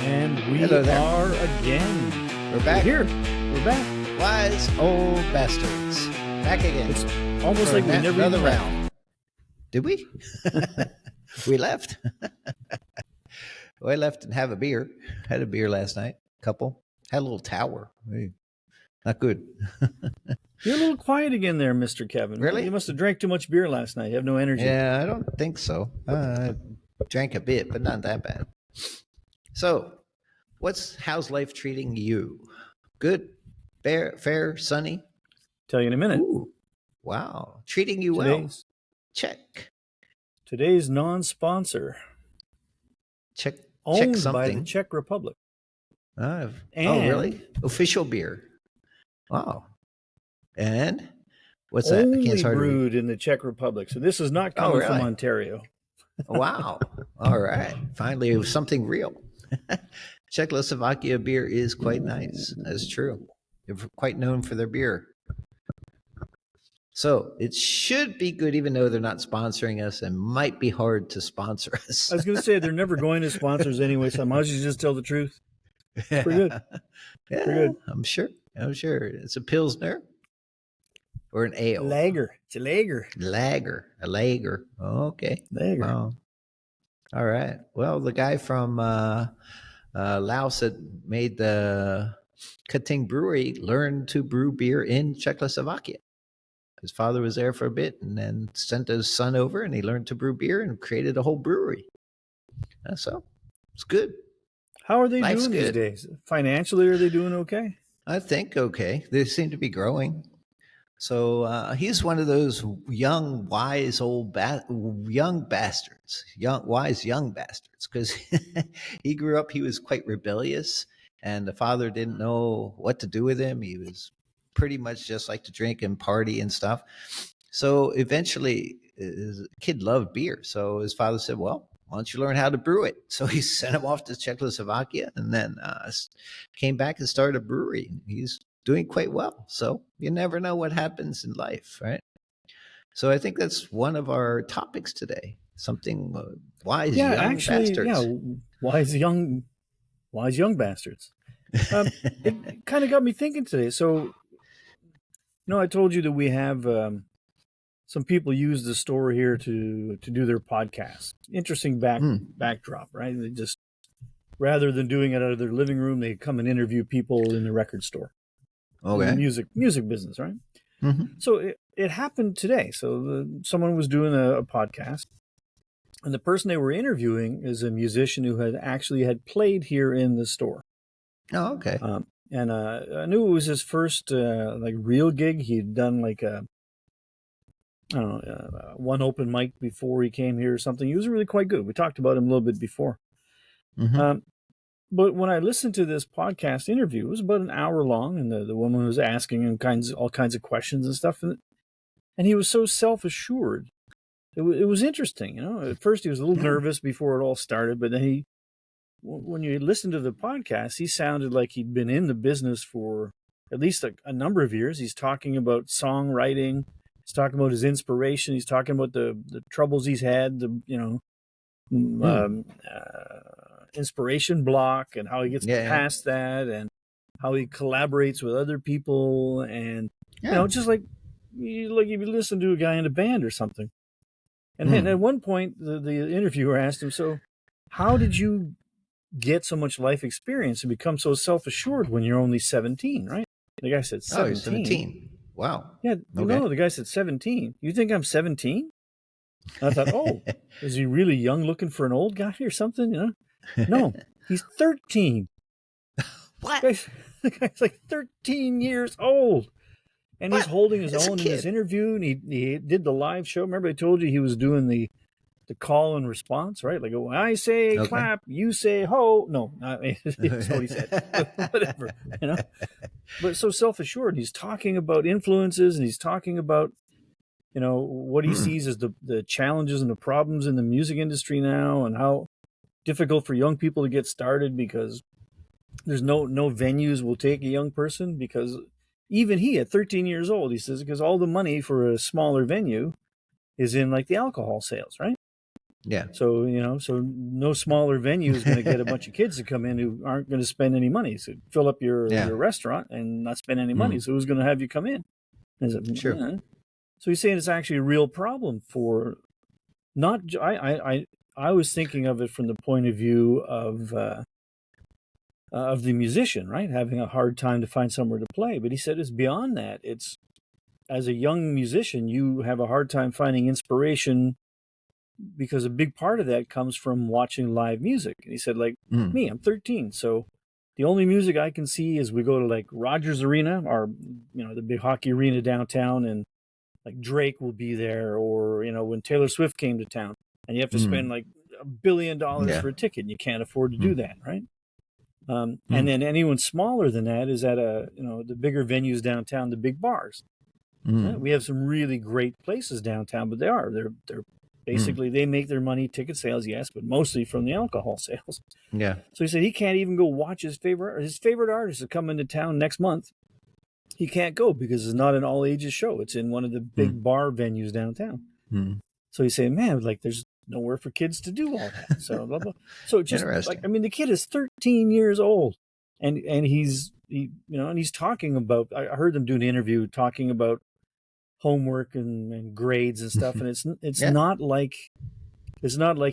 And we Hello there. are again. We're back. We're here. We're back. Wise old bastards. Back again. It's almost for like we never another even left. round. Did we? We left. Well, I left and have a beer. Had a beer last night. Couple. Had a little tower. Not good. You're a little quiet again there, Mr. Kevin. Really? You must have drank too much beer last night. You have no energy. Yeah, I don't think so. Drank a bit, but not that bad. So, how's life treating you? Good, fair, sunny. Tell you in a minute. Ooh, wow, treating you well. Check. Today's non-sponsor. Check Owned something. by the Czech Republic. Oh, really? Official beer. Wow. And what's that? Only I can't brewed in the Czech Republic. So this is not coming from Ontario. Wow. All right. Finally, it was something real. Czechoslovakia beer is quite nice. That's true. They're quite known for their beer. So it should be good, even though they're not sponsoring us and might be hard to sponsor us. I was going to say, they're never going to sponsor us anyway, so I might as well just tell the truth. Pretty good. Yeah, pretty good. I'm sure. It's a Pilsner or an ale. Lager. It's a lager. A lager. Okay. Lager. Wow. All right. Well, the guy from Laos that made the Kating Brewery learned to brew beer in Czechoslovakia. His father was there for a bit and then sent his son over, and he learned to brew beer and created a whole brewery. So it's good. How are they Life's doing good. these days? Financially, are they doing okay? I think okay. They seem to be growing. So he's one of those young, wise young bastards, wise young bastards, because he grew up, he was quite rebellious, and the father didn't know what to do with him. He was pretty much just like to drink and party and stuff. So eventually his kid loved beer. So his father said, well, why don't you learn how to brew it? So he sent him off to Czechoslovakia and then came back and started a brewery. He's doing quite well. So you never know what happens in life, right? So I think that's one of our topics today. Something wise young bastards. Yeah, wise young bastards. It kind of got me thinking today. So, I told you that we have some people use the store here to do their podcast. Interesting backdrop, right? They just, rather than doing it out of their living room, they come and interview people in the record store. Okay. In the music business, right? Mm-hmm. So it happened today. So someone was doing a podcast, and the person they were interviewing is a musician who had played here in the store. Oh, okay. And I knew it was his first real gig. He'd done one open mic before he came here or something. He was really quite good. We talked about him a little bit before. Mm-hmm. But when I listened to this podcast interview, it was about an hour long, and the woman was asking him all kinds of questions and stuff, and he was so self-assured. It was interesting, At first, he was a little nervous before it all started, but then when you listen to the podcast, he sounded like he'd been in the business for at least a number of years. He's talking about songwriting. He's talking about his inspiration. He's talking about the troubles he's had, inspiration block, and how he gets past that, and how he collaborates with other people, and just like if you listen to a guy in a band or something. And then at one point, the interviewer asked him, "So, how did you get so much life experience and become so self-assured when you're only 17?" Right? The guy said 17. Oh, 17. Wow. Yeah. Okay. No, the guy said 17. You think I'm 17? I thought, oh, is he really young, looking for an old guy or something? No, he's 13. What? The guy's like 13 years old. And he's holding his own in this interview, and he did the live show. Remember I told you he was doing the call and response, right? Like, when I say clap, you say ho. No, that's what he said. Whatever, But so self-assured. He's talking about influences, and he's talking about, what he sees as the challenges and the problems in the music industry now, and how difficult for young people to get started because there's no venues will take a young person, because even he at 13 years old, he says, because all the money for a smaller venue is in like the alcohol sales, right? Yeah. So, so no smaller venue is going to get a bunch of kids to come in who aren't going to spend any money. So fill up Yeah. your restaurant and not spend any money. Mm. So who's going to have you come in? Sure. So he's saying it's actually a real problem for not. I was thinking of it from the point of view of the musician, right? Having a hard time to find somewhere to play. But he said it's beyond that. It's, as a young musician, you have a hard time finding inspiration because a big part of that comes from watching live music. And he said, like me, I'm 13. So the only music I can see is we go to like Rogers Arena, or, the big hockey arena downtown, and like Drake will be there, or, when Taylor Swift came to town, and you have to spend like $1 billion Yeah. for a ticket, and you can't afford to do that, right? And Mm. then anyone smaller than that is at the bigger venues downtown, the big bars. Mm. We have some really great places downtown, but they're basically, they make their money ticket sales, yes, but mostly from the alcohol sales. Yeah. So he said he can't even go watch his favorite artist is coming to town next month. He can't go because it's not an all ages show. It's in one of the big bar venues downtown. Mm. So he's saying, man, like there's nowhere for kids to do all that. So blah, blah. So just like, the kid is 13 years old, and he's talking about. I heard them do an interview talking about homework and grades and stuff, and it's not like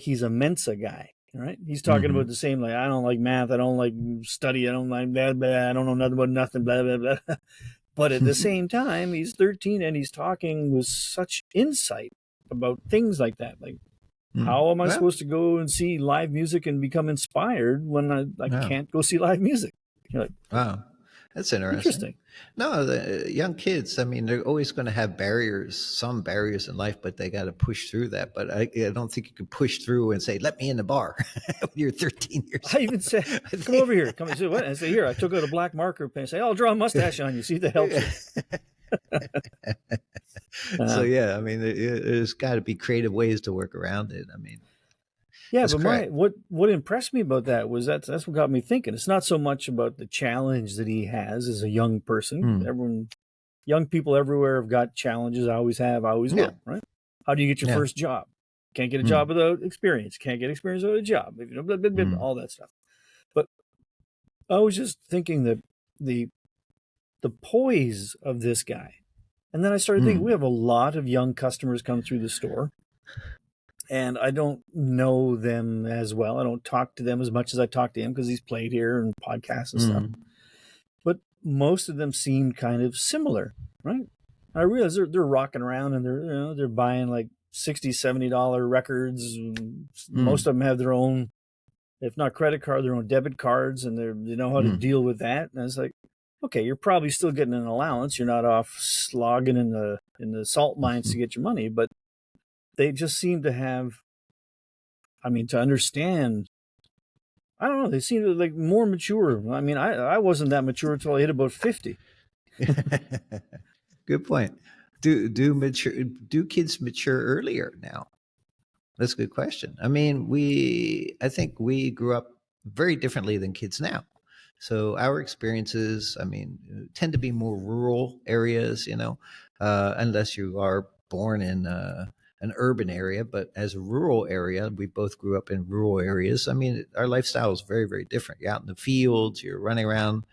he's a Mensa guy, right? He's talking about the same, like, I don't like math, I don't like study, I don't like blah, blah, I don't know nothing about nothing, blah blah blah. But at the same time, he's 13 and he's talking with such insight about things like that. Like, how am I supposed to go and see live music and become inspired when I can't go see live music? You're like, wow, that's interesting. No, the young kids, I mean, they're always going to have some barriers in life, but they got to push through that. But I don't think you can push through and say, let me in the bar when you're 13 years old. I even say, come over here. Come and say, what? And I say, here, I took out a black marker pen. Say, I'll draw a mustache on you. See if that helps you. So, yeah, I mean, there's got to be creative ways to work around it. I mean, yeah, but what impressed me about that was that's what got me thinking. It's not so much about the challenge that he has as a young person. Young people everywhere have got challenges. I always have, I always will, right? How do you get your first job? Can't get a job without experience. Can't get experience without a job. Blah, blah, blah, blah, all that stuff. But I was just thinking that the poise of this guy. And then I started thinking, we have a lot of young customers come through the store. And I don't know them as well. I don't talk to them as much as I talk to him because he's played here and podcasts and stuff. But most of them seem kind of similar, right? I realize they're rocking around and they're buying like $60, $70 records. Most of them have their own, if not credit card, their own debit cards, and they know how to deal with that. And it's like, okay, you're probably still getting an allowance. You're not off slogging in the salt mines to get your money, but they just seem to have, to understand. I don't know. They seem to like more mature. I mean, I wasn't that mature until I hit about 50. Good point. Do kids mature earlier now? That's a good question. I mean, I think we grew up very differently than kids now. So our experiences, tend to be more rural areas, unless you are born in an urban area. But as a rural area, we both grew up in rural areas. I mean, our lifestyle is very, very different. You're out in the fields, you're running around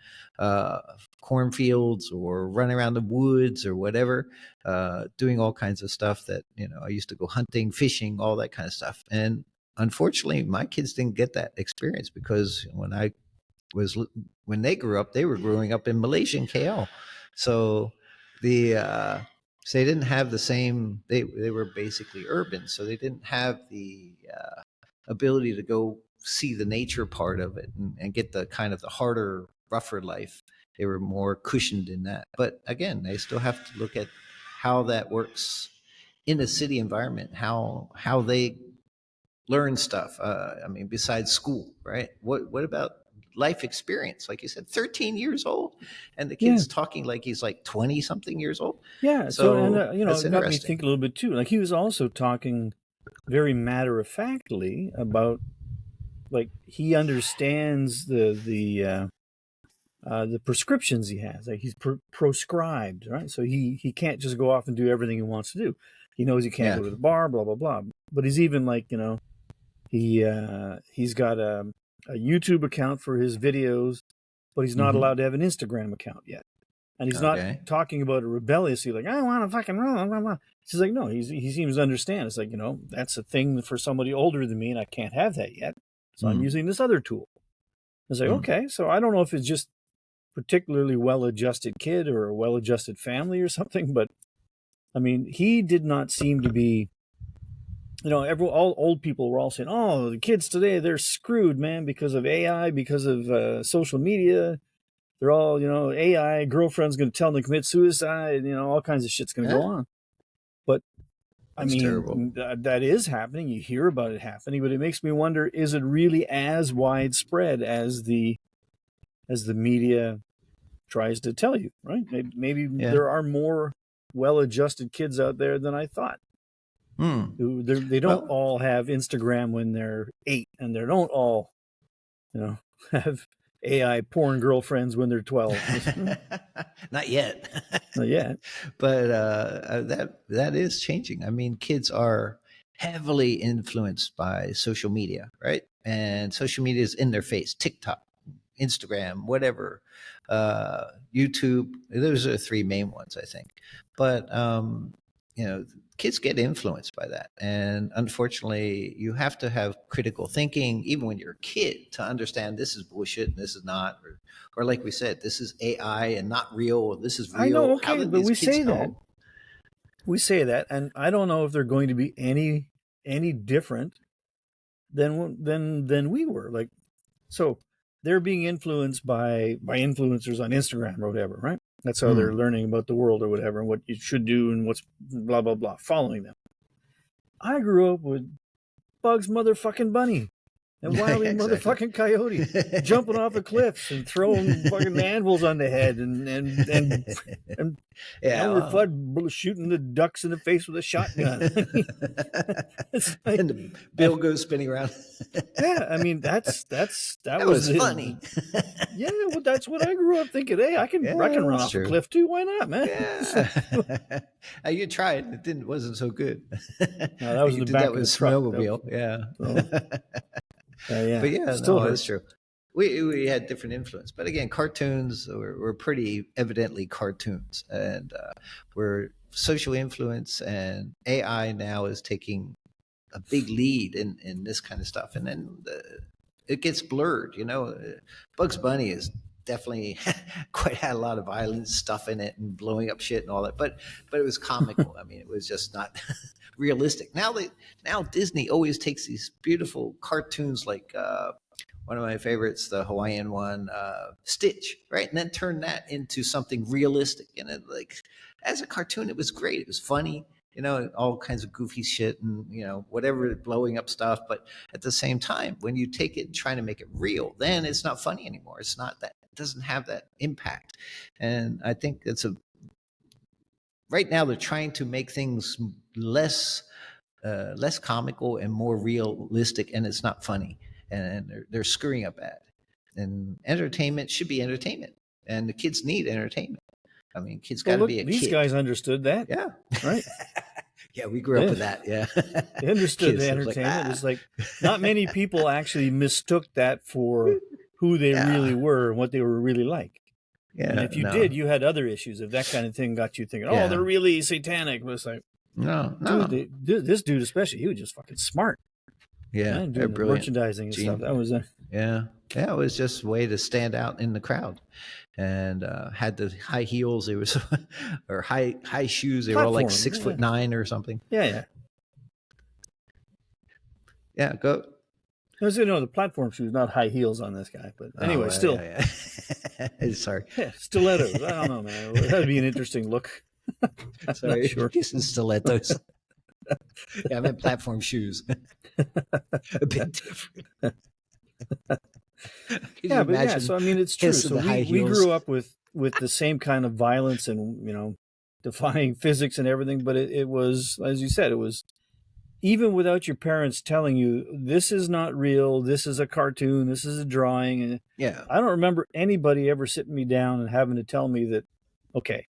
cornfields or running around the woods or whatever, doing all kinds of stuff that, I used to go hunting, fishing, all that kind of stuff. And unfortunately, my kids didn't get that experience because when they grew up, they were growing up in Malaysia and KL. So so they didn't have the same, they were basically urban. So they didn't have the ability to go see the nature part of it and get the kind of the harder, rougher life. They were more cushioned in that. But again, they still have to look at how that works in a city environment, how they learn stuff. Besides school, right? What about life experience? Like you said, 13 years old, and the kid's talking like he's like 20 something years old. Yeah. So it got me thinking a little bit too. Like he was also talking very matter of factly about, like, he understands the prescriptions he has. Like he's proscribed, right? So he can't just go off and do everything he wants to do. He knows he can't Yeah. go to the bar, blah blah blah. But he's even like, you know, he's got a YouTube account for his videos, but he's not allowed to have an Instagram account yet. And he's not Okay. talking about it rebelliously, like, I want to fucking blah, blah, blah. He's like, no, he seems to understand. It's like, you know, that's a thing for somebody older than me, and I can't have that yet. So I'm using this other tool. It's like, okay, so I don't know if it's just particularly well-adjusted kid or a well-adjusted family or something, but I mean, he did not seem to be, you know, all old people were all saying, oh, the kids today, they're screwed, man, because of AI, because of social media. They're all, you know, AI, girlfriend's going to tell them to commit suicide, you know, all kinds of shit's going to go on. But I mean, that is happening. You hear about it happening, but it makes me wonder, is it really as widespread as the media tries to tell you, right? Maybe there are more well-adjusted kids out there than I thought. They don't all have Instagram when they're 8, and they don't all, you know, have AI porn girlfriends when they're 12. Not yet. Not yet. But that is changing. I mean, kids are heavily influenced by social media, right? And social media is in their face. TikTok, Instagram, whatever, YouTube. Those are the 3 main ones, I think. But you know, kids get influenced by that, and unfortunately, you have to have critical thinking even when you're a kid to understand this is bullshit and this is not, or like we said, this is AI and not real. This is real. I know, okay, but we say that. We say that, and I don't know if they're going to be any different than we were. Like, so they're being influenced by influencers on Instagram or whatever, right? That's how they're learning about the world or whatever, and what you should do and what's blah, blah, blah, following them. I grew up with Bugs motherfucking Bunny and Wile E. motherfucking Coyote jumping off of cliffs and throwing fucking anvils on the head and Elmer Fudd shooting the ducks in the face with a shotgun. Like, and the bill goes spinning around. Yeah, I mean that was funny. Yeah, well, that's what I grew up thinking. Hey, I can run off a cliff too. Why not, man? Yeah. You tried. It wasn't so good. No, that was the back of the snowmobile. Yeah. Yeah. But yeah, still that's true. We had different influence, but again, cartoons were pretty evidently cartoons, and we're social influence, and AI now is taking a big lead in this kind of stuff, and then it gets blurred. You know, Bugs Bunny is definitely had a lot of violent stuff in it and blowing up shit and all that, but it was comical. I mean, it was just not realistic. Now Disney always takes these beautiful cartoons like one of my favorites, the Hawaiian one, Stitch, right? And then turn that into something realistic. And it, like, as a cartoon, it was great. It was funny, you know, all kinds of goofy shit and, you know, whatever, blowing up stuff. But at the same time, when you take it and try to make it real, then it's not funny anymore. It's not that, it doesn't have that impact. And I think right now they're trying to make things less comical and more realistic, and it's not funny. And they're screwing up at. And entertainment should be entertainment, and the kids need entertainment. I mean, kids got to be a kid. These guys understood that. Yeah. Right. Yeah, we grew up with that. Yeah. They understood the entertainment. It's like not many people actually mistook that for who they really were and what they were really like. Yeah. And if you did, you had other issues. If that kind of thing got you thinking, oh, they're really satanic. But it's like, no. Dude, this dude especially, he was just fucking smart. Yeah, doing the merchandising and stuff. That was it was just a way to stand out in the crowd, and had the high heels. It was or high shoes. They were all like 6'9" or something. Yeah. Go. I was the platform shoes, not high heels on this guy. But anyway, still. Yeah. Sorry. Yeah, stilettos. I don't know, man. That'd be an interesting look. Sorry, sure. Kissing stilettos. Yeah, I meant platform shoes. A bit different. So I mean, it's true. So we grew up with the same kind of violence and, you know, defying physics and everything. But it was, as you said, it was even without your parents telling you this is not real, this is a cartoon, this is a drawing. And I don't remember anybody ever sitting me down and having to tell me that, okay,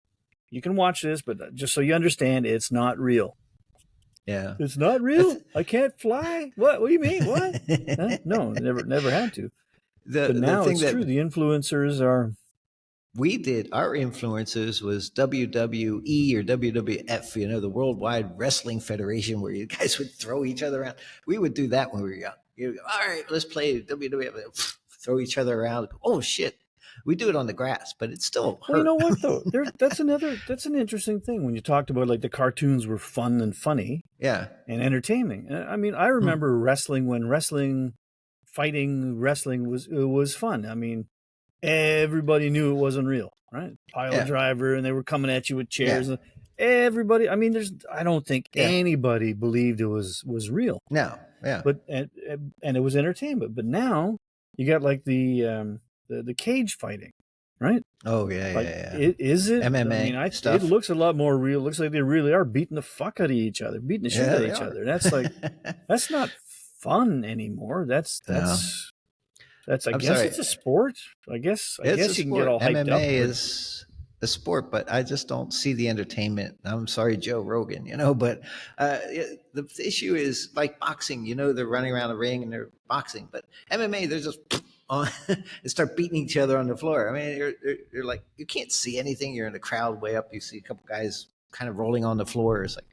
you can watch this, but just so you understand, it's not real. Yeah. It's not real. I can't fly. What do you mean? What? Huh? No, never had to. But The now thing it's that true. The influencers are. we did, our influences was WWE or WWF, the Worldwide Wrestling Federation, where you guys would throw each other around. We would do that when we were young. You go, all right, let's play WWF. Throw each other around. Oh shit, we do it on the grass, but it still Well, you hurt. know what though? That's an interesting thing when you talked about like the cartoons were fun and funny Yeah. and entertaining. I mean, I Hmm. remember wrestling when wrestling was fun. I mean, everybody knew it wasn't real, right? Pile Yeah. driver, and they were coming at you with Yeah. chairs. And everybody, I mean, I don't think Yeah. anybody believed it was real, No. Yeah. but and it was entertainment. But now you got like the cage fighting, right? Oh yeah. Like, Yeah. is it? I mean, MMA it stuff. looks a lot more real. It looks like they really are beating the fuck out of each other, beating the shit Yeah, out of they each are. other. That's like that's not fun anymore. No. That's. I I'm guess sorry. it's a sport. I guess It's a you can get sport. all hyped up. MMA But is a sport, but I just don't see the entertainment. I'm sorry, Joe Rogan, but the issue is like boxing. They're running around the ring and they're boxing, but MMA, they're just on and start beating each other on the floor. I mean, you're like, you can't see anything. You're in the crowd way up. You see a couple guys kind of rolling on the floor. It's like,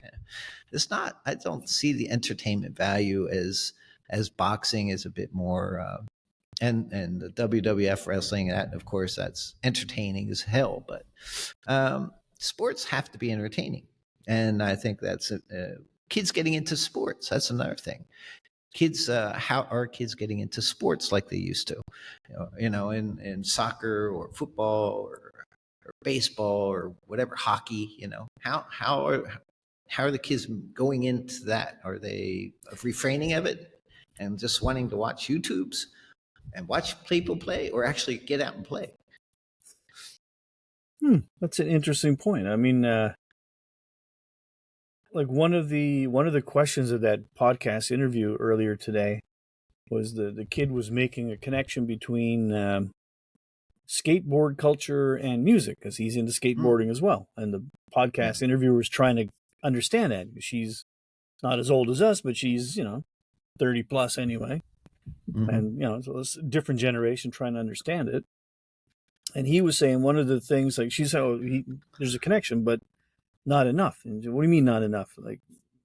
it's not. I don't see the entertainment value as boxing is a bit more. And the WWF wrestling, that of course that's entertaining as hell. But sports have to be entertaining, and I think that's kids getting into sports. That's another thing. Kids, how are kids getting into sports like they used to? In soccer or football or baseball or whatever, hockey. How are the kids going into that? Are they refraining of it and just wanting to watch YouTubes and watch people play, or actually get out and play? that's an interesting point. I mean, like one of the questions of that podcast interview earlier today was the kid was making a connection between skateboard culture and music because he's into skateboarding as well, and the podcast interviewer was trying to understand that. She's not as old as us, but she's 30 plus anyway. And so it's a different generation trying to understand it. And he was saying one of the things, like, she said, there's a connection, but not enough. And what do you mean not enough? Like,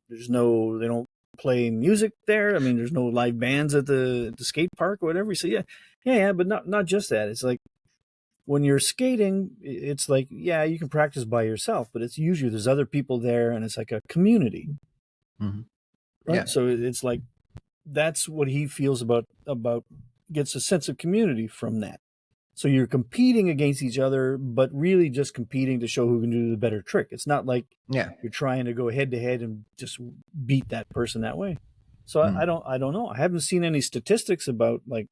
they don't play music there. I mean, there's no live bands at the skate park or whatever. So yeah, but not just that. It's like when you're skating, it's like, yeah, you can practice by yourself, but it's usually there's other people there, and it's like a community. Mm-hmm. Right? Yeah. So it's like that's what he feels about gets a sense of community from that. So you're competing against each other, but really just competing to show who can do the better trick. It's not like you're trying to go head to head and just beat that person that way. So I don't know. I haven't seen any statistics about like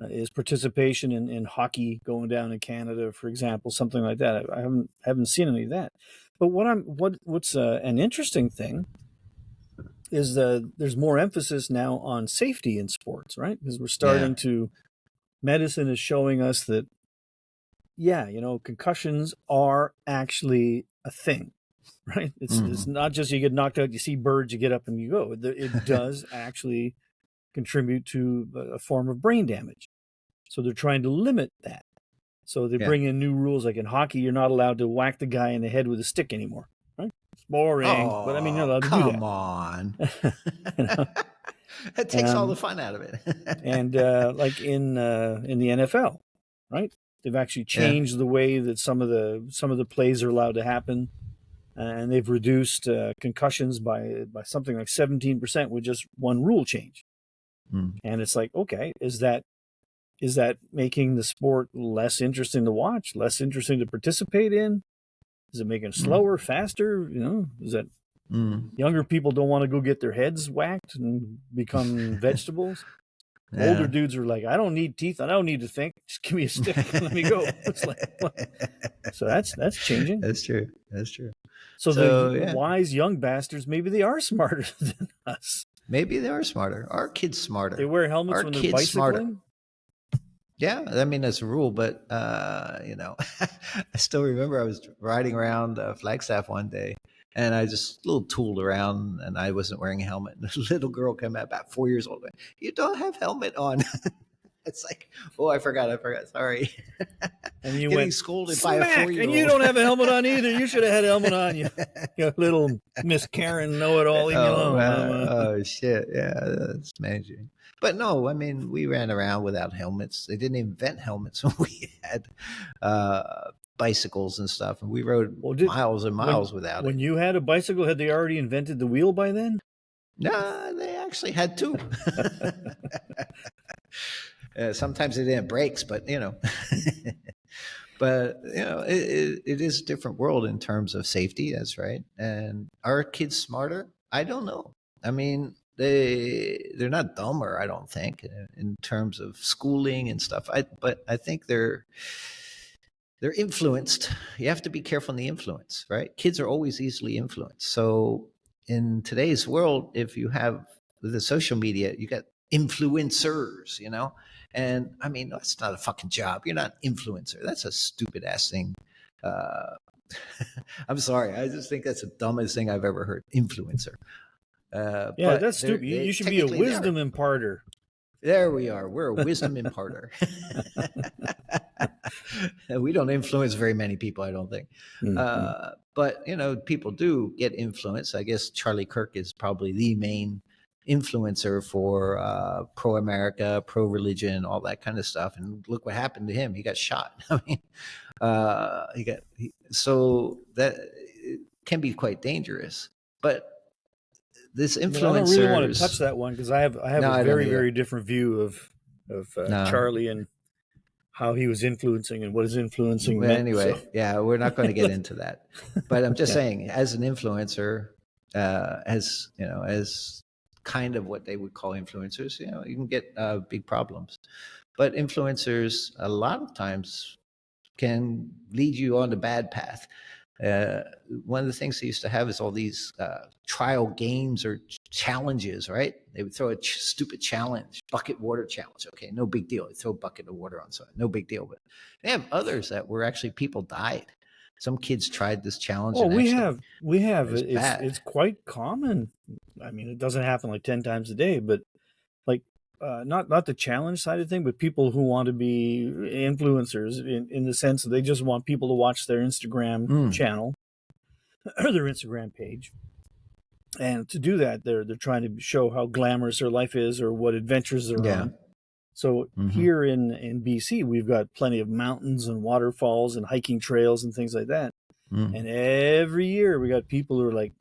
is participation in hockey going down in Canada, for example, something like that. I haven't seen any of that. But what's an interesting thing is there's more emphasis now on safety in sports, right? Because we're starting to. Medicine is showing us that, concussions are actually a thing, right? It's not just you get knocked out, you see birds, you get up and you go. It does actually contribute to a form of brain damage. So they're trying to limit that. So they bring in new rules, like in hockey, you're not allowed to whack the guy in the head with a stick anymore, right? It's boring, but I mean, you're allowed to do that. Come on. It takes all the fun out of it. And like in the NFL, right? They've actually changed the way that some of the plays are allowed to happen, and they've reduced concussions by something like 17% with just one rule change. And it's like, okay, is that making the sport less interesting to watch, less interesting to participate in? Is it making it slower, faster? Is that younger people don't want to go get their heads whacked and become vegetables? Older dudes are like, I don't need teeth. I don't need to think. Just give me a stick and let me go. It's like, what? So that's changing. That's true. So the wise young bastards, maybe they are smarter than us. Maybe they are smarter. Our kids smarter. They wear helmets when they're bicycling. Smarter. Yeah, I mean that's a rule, but I still remember I was riding around Flagstaff one day, And I just a little tooled around, and I wasn't wearing a helmet. And a little girl came out about 4 years old. Went, you don't have helmet on. It's like, oh, I forgot. Sorry. And you Getting went scolded by a smack, 4-year-old. and you don't have a helmet on either. You should have had a helmet on. You little Miss Karen, know it all. Leave me alone. Oh shit! Yeah, that's amazing. But no, I mean, we ran around without helmets. They didn't invent helmets when we had bicycles and stuff, and we rode miles and miles without it. When you had a bicycle, had they already invented the wheel by then? No, they actually had two. Sometimes they didn't have brakes, but But it is a different world in terms of safety. That's right. And are kids smarter? I don't know. I mean, they're not dumber, I don't think, in terms of schooling and stuff. But I think they're influenced. You have to be careful in the influence, right? Kids are always easily influenced. So in today's world, if you have the social media, you got influencers, and I mean, that's not a fucking job. You're not an influencer. That's a stupid ass thing. I'm sorry. I just think that's the dumbest thing I've ever heard. Influencer. Yeah, that's stupid. You should be a wisdom imparter. There we are. We're a wisdom imparter. We don't influence very many people, I don't think. Mm-hmm. But, people do get influenced. I guess Charlie Kirk is probably the main influencer for pro-America, pro-religion, all that kind of stuff. And look what happened to him. He got shot. I mean, so that it can be quite dangerous. But this influencer, I don't really want to touch that one because I have a very different view of Charlie and how he was influencing and what his influencing meant. Anyway, so. Yeah, we're not going to get into that. But I'm just saying, as an influencer, as kind of what they would call influencers, you can get big problems. But influencers, a lot of times, can lead you on the bad path. One of the things they used to have is all these trial games or challenges, right? They would throw a stupid challenge, bucket water challenge. Okay, no big deal. They throw a bucket of water on someone, no big deal. But they have others that were actually people died. Some kids tried this challenge. Oh, we have. It's quite common. I mean, it doesn't happen like 10 times a day, but like not the challenge side of thing, but people who want to be influencers in the sense that they just want people to watch their Instagram channel or their Instagram page. And to do that, they're trying to show how glamorous their life is or what adventures they're on. So here in BC, we've got plenty of mountains and waterfalls and hiking trails and things like that. And every year we got people who are like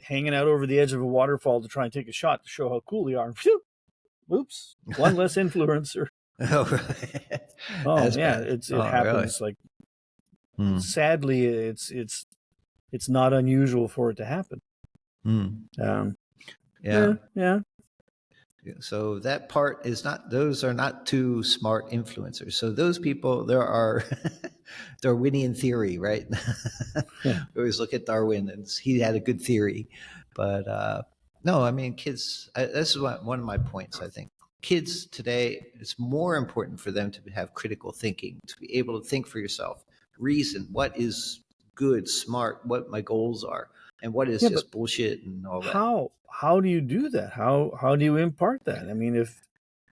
hanging out over the edge of a waterfall to try and take a shot to show how cool they are. Phew! Oops, one less influencer. That's yeah, bad. it happens. Really? Like, sadly, it's not unusual for it to happen. Yeah. So that part is not; those are not two smart influencers. So those people, there are Darwinian theory, right? We always look at Darwin, and he had a good theory, but no, I mean, kids. This is one of my points. I think kids today, it's more important for them to have critical thinking, to be able to think for yourself, reason what is good, smart, what my goals are, and what is just bullshit and all that. How do you do that? How do you impart that? I mean, if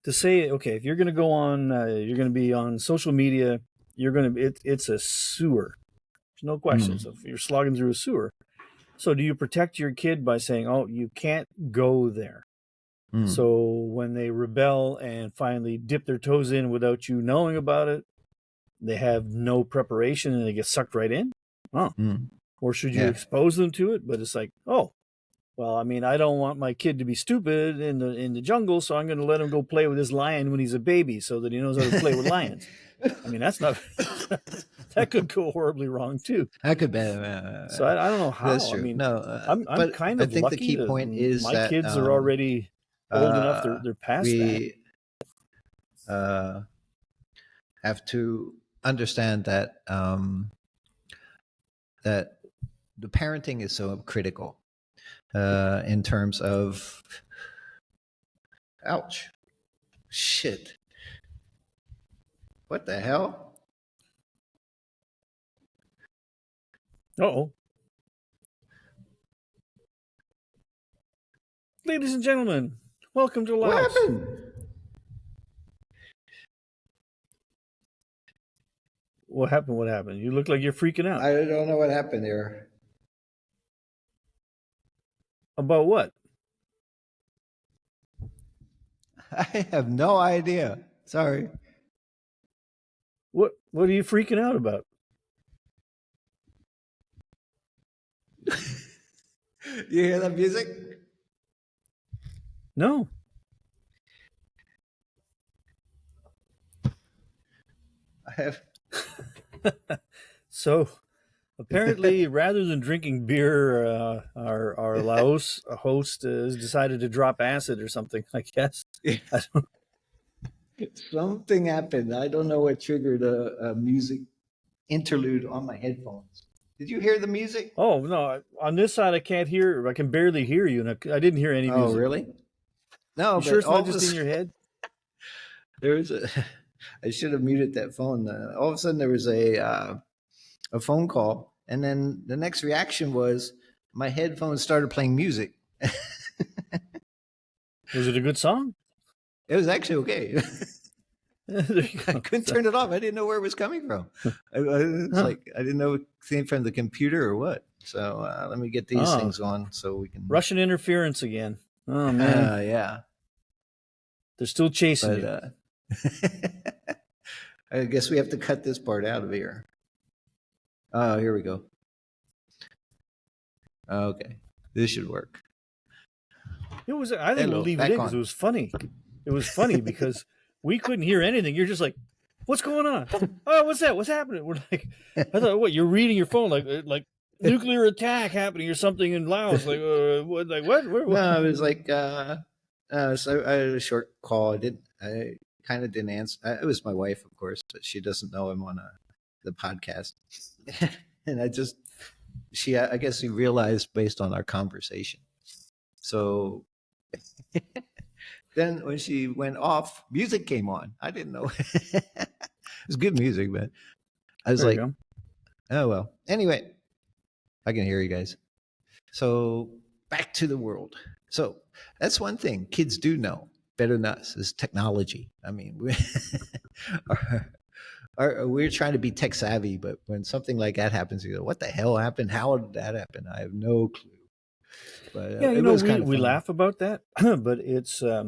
you're going to go on, you're going to be on social media, it's a sewer. There's no question. So if you're slogging through a sewer, so do you protect your kid by saying, "Oh, you can't go there"? So when they rebel and finally dip their toes in without you knowing about it, they have no preparation and they get sucked right in. Or should you expose them to it? But it's like, oh, well, I mean, I don't want my kid to be stupid in the jungle, so I'm going to let him go play with his lion when he's a baby so that he knows how to play with lions. I mean, that's not that could go horribly wrong too. That could be. So I don't know how. That's true. I mean, no, I'm kind of I think lucky. The key point is my that kids are already old enough; they're past that. Have to understand that that the parenting is so critical in terms of. Ouch! Shit! What the hell? Uh-oh. Ladies and gentlemen, welcome to What Laos. happened? What happened? What happened? You look like you're freaking out. I don't know what happened there. About what? I have no idea. Sorry. What are you freaking out about? You hear that music? No. I have. So apparently, rather than drinking beer, our Laos host has decided to drop acid or something, I guess. I don't, Something happened. I don't know what triggered a music interlude on my headphones. Did you hear the music? oh, no. On this side, I can't hear. I can barely hear you. And I didn't hear any Oh, music. really? No, You but sure it's all not of a just in your sudden, head? there was a. I should have muted that phone. All of a sudden, there was a phone call, and then the next reaction was my headphones started playing music. Was it a good song? It was actually okay. There you I go. couldn't turn it off. I didn't know where it was coming from. It's like I didn't know it came from the computer or what. So let me get these Oh. things on so we can. Russian interference again. Oh, man. Yeah, They're still chasing you. but I guess we have to cut this part out of here. Oh, here we go. Okay, this should work. It was. I think Hello, we'll leave it back in because on. it was funny. It was funny because we couldn't hear anything. You're just like, "What's going on? Oh, what's that? What's happening?" We're like, "I thought, what? You're reading your phone like nuclear attack happening or something in Laos? Like, what? Like what? What? No, it was like so I had a short call. I kind of didn't answer. It was my wife, of course, but she doesn't know I'm on the podcast. And I guess she realized based on our conversation. So then when she went off, music came on. I didn't know. It was good music, but I was There like, you go. oh, well. Anyway, I can hear you guys. So back to the world. So that's one thing kids do know better than us is technology. I mean, we're trying to be tech savvy, but when something like that happens, you go, what the hell happened? How did that happen? I have no clue. But Yeah, it was kind of we funny. laugh about that, but it's. I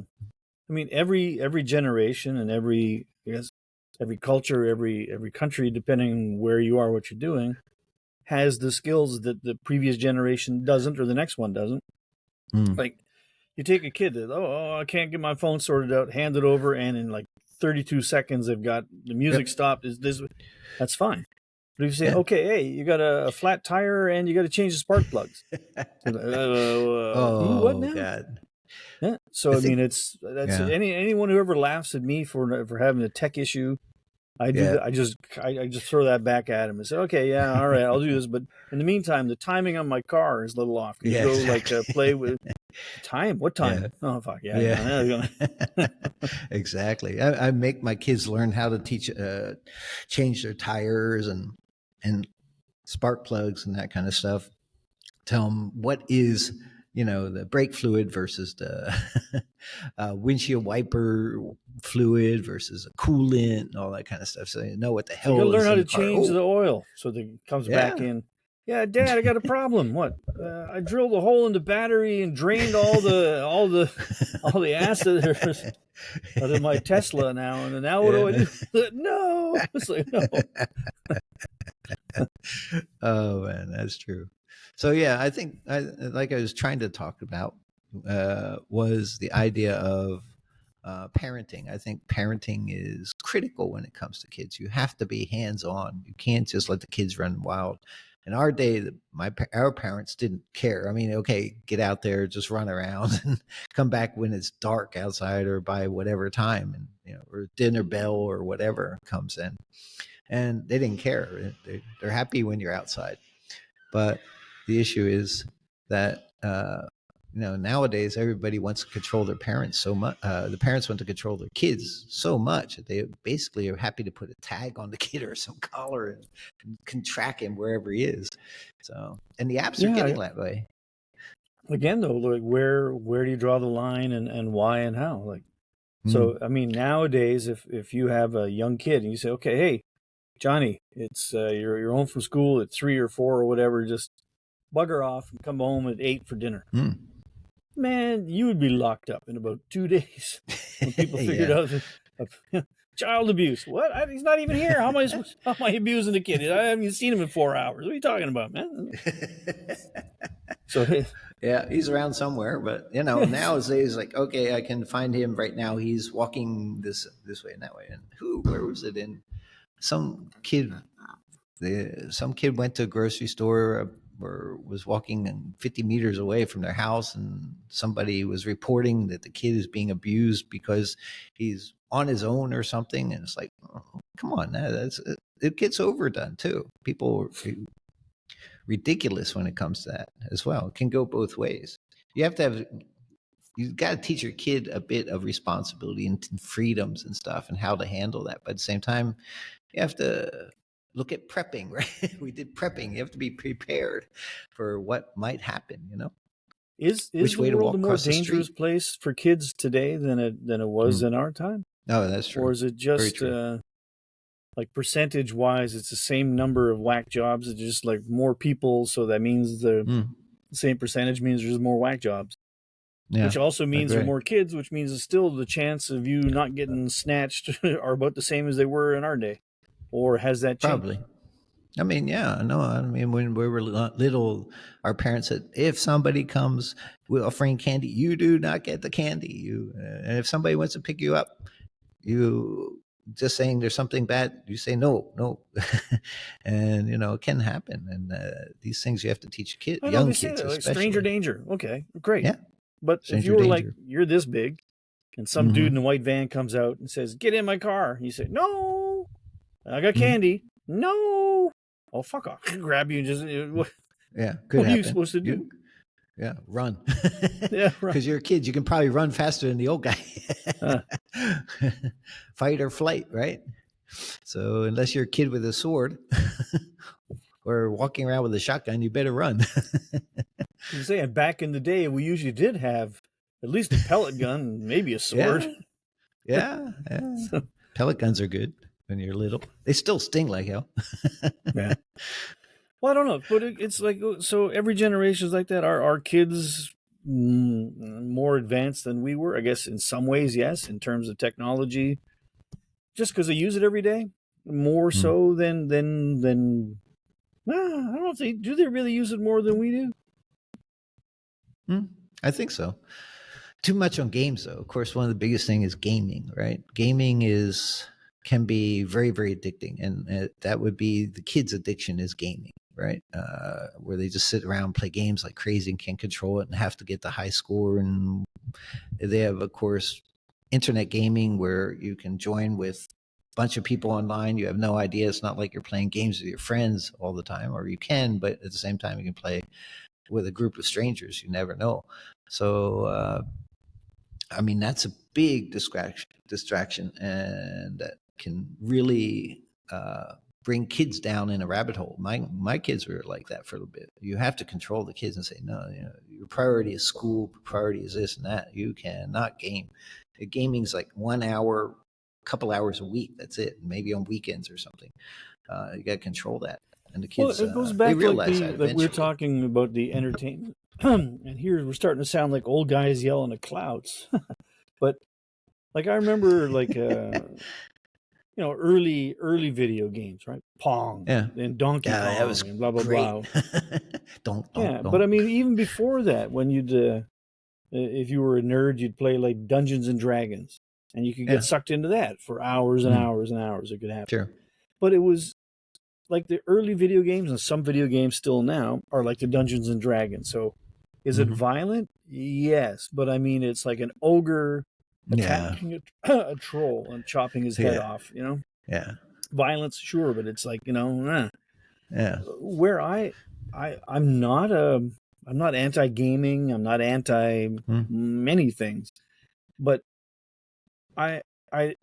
mean, every generation and every culture, every country, depending on where you are, what you're doing, has the skills that the previous generation doesn't or the next one doesn't. Like you take a kid that I can't get my phone sorted out, hand it over, and in like 32 seconds they've got the music stopped. Is this? That's fine. But if you say, okay, hey, you got a flat tire and you got to change the spark plugs. Oh, what now? God. Yeah. So I mean, that's Yeah. anyone who ever laughs at me for having a tech issue, I do Yeah. that. I just throw that back at him and say, okay, yeah, all right, I'll do this. But in the meantime, the timing on my car is a little off. Can you go exactly. play with time? What time? Yeah. Oh fuck Yeah. Exactly. I make my kids learn how to change their tires and spark plugs and that kind of stuff. Tell them what is the brake fluid versus the windshield wiper fluid versus a coolant and all that kind of stuff. So you know what the hell. You got to learn how to car. change the oil so that it comes back in. Yeah, Dad, I got a problem. What? I drilled a hole in the battery and drained all the acid out of my Tesla now, and now what do I do? No, it's like no. Oh man, that's true. So yeah, I think like I was trying to talk about was the idea of parenting. I think parenting is critical when it comes to kids. You have to be hands on. You can't just let the kids run wild. In our day, our parents didn't care. I mean, okay, get out there, just run around, and come back when it's dark outside or by whatever time, and or dinner bell or whatever comes in, and they didn't care. They're happy when you're outside. But the issue is that nowadays everybody wants to control their parents so much. The parents want to control their kids so much that they basically are happy to put a tag on the kid or some collar and can track him wherever he is. So, and the apps are getting that way. again though, like where do you draw the line, and why and how? Like, Mm. so I mean, nowadays, if you have a young kid and you say, okay, hey, Johnny, it's you're home from school at 3 or 4 or whatever, just bugger off and come home at 8 for dinner. Mm. Man, you would be locked up in about 2 days when people figured Yeah. out child abuse. What? He's not even here. How am I abusing the kid? I haven't even seen him in 4 hours. What are you talking about, man? So Yeah, he's around somewhere, but nowadays, like, okay, I can find him right now. He's walking this way and that way. And where was it in? Some kid, some kid went to a grocery store or was walking 50 meters away from their house, and somebody was reporting that the kid is being abused because he's on his own or something. And it's like, oh, come on, it gets overdone too. People ridiculous when it comes to that as well. It can go both ways. You got to teach your kid a bit of responsibility and freedoms and stuff and how to handle that. But at the same time, you have to look at prepping, right? We did prepping. You have to be prepared for what might happen, is which the way to world walk a more across the street. dangerous place for kids today than it was in our time? Oh, that's true. Or is it just like percentage wise, it's the same number of whack jobs? It's just like more people, so that means the same percentage means there's more whack jobs. Yeah. Which also means there are more kids, which means it's still the chance of you not getting snatched are about the same as they were in our day. Or has that changed? Probably. I mean, yeah, no. I mean, when we were little, our parents said, if somebody comes offering candy, you do not get the candy. And if somebody wants to pick you up, you just saying there's something bad, you say no. And it can happen. And these things you have to teach kids, young kids, like especially. Stranger danger. Okay, great. Yeah. But stranger if you were danger. Like, you're this big, and some dude in a white van comes out and says, "Get in my car," you say, "No, I got candy." No. Oh, fuck off! Grab you and just what? Yeah. What are you supposed to do? Yeah, run. Yeah, right. Because you're a kid, you can probably run faster than the old guy. Fight or flight, right? So unless you're a kid with a sword or walking around with a shotgun, you better run. I'm saying back in the day, we usually did have at least a pellet gun, maybe a sword. Yeah. So, pellet guns are good when you're little. They still sting like hell. Yeah. Well, I don't know, but it's like, so every generation is like that. Are our kids more advanced than we were? I guess in some ways, yes, in terms of technology, just because they use it every day, more so than well, I don't know if do they really use it more than we do? I think so. Too much on games, though. Of course, one of the biggest things is gaming, right? Gaming can be very, very addicting, and that would be the kids' addiction is gaming, right? Where they just sit around and play games like crazy and can't control it and have to get the high score. And they have, of course, internet gaming where you can join with a bunch of people online. You have no idea. It's not like you're playing games with your friends all the time, or you can, but at the same time, you can play with a group of strangers. You never know. So, I mean, that's a big distraction, and that can really bring kids down in a rabbit hole. My kids were like that for a little bit. You have to control the kids and say, no, your priority is school, priority is this and that. You cannot game. Gaming's like 1 hour, couple hours a week. That's it. Maybe on weekends or something. You got to control that. And the kids, it goes back like we're talking about the entertainment. And here we're starting to sound like old guys yelling at clouds. But like I remember like early video games, right? Pong, and Donkey Kong, that was and blah blah great. blah. Don't. But I mean, even before that, when you'd if you were a nerd, you'd play like Dungeons and Dragons, and you could get sucked into that for hours and hours and hours. It could happen. Sure. But it was like the early video games, and some video games still now are like the Dungeons and Dragons. So is it violent? Yes. But I mean, it's like an ogre attacking a troll and chopping his head off, Yeah. Violence, sure, but it's like, Yeah. Where I'm not anti-gaming, I'm not anti many things, but I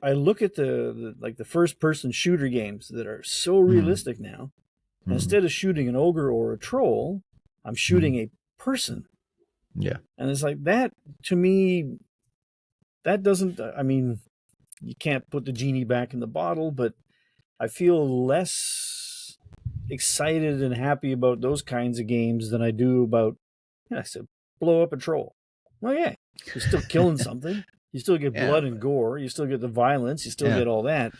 look at the first person shooter games that are so realistic now. Instead of shooting an ogre or a troll, I'm shooting a person. Yeah. And it's like that, to me, that doesn't, I mean, you can't put the genie back in the bottle, but I feel less excited and happy about those kinds of games than I do about, I said, blow up a troll. Well, yeah, you're still killing something. You still get Yeah. blood and gore. You still get the violence. You still Yeah. get all that.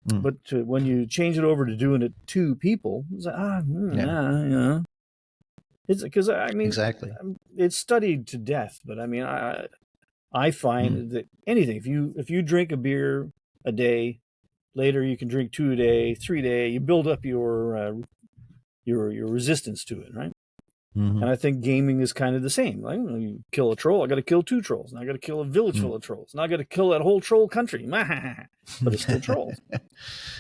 Mm. But when you change it over to doing it to people, it's like, yeah. It's because, I mean, Exactly. it's studied to death. But I mean, I find that anything, if you drink a beer a day, later you can drink 2 a day, 3 a day. You build up your resistance to it, right? Mm-hmm. And I think gaming is kind of the same. Like, you kill a troll, I got to kill 2 trolls. Now I got to kill a village full of trolls. Now I got to kill that whole troll country. But it's still trolls.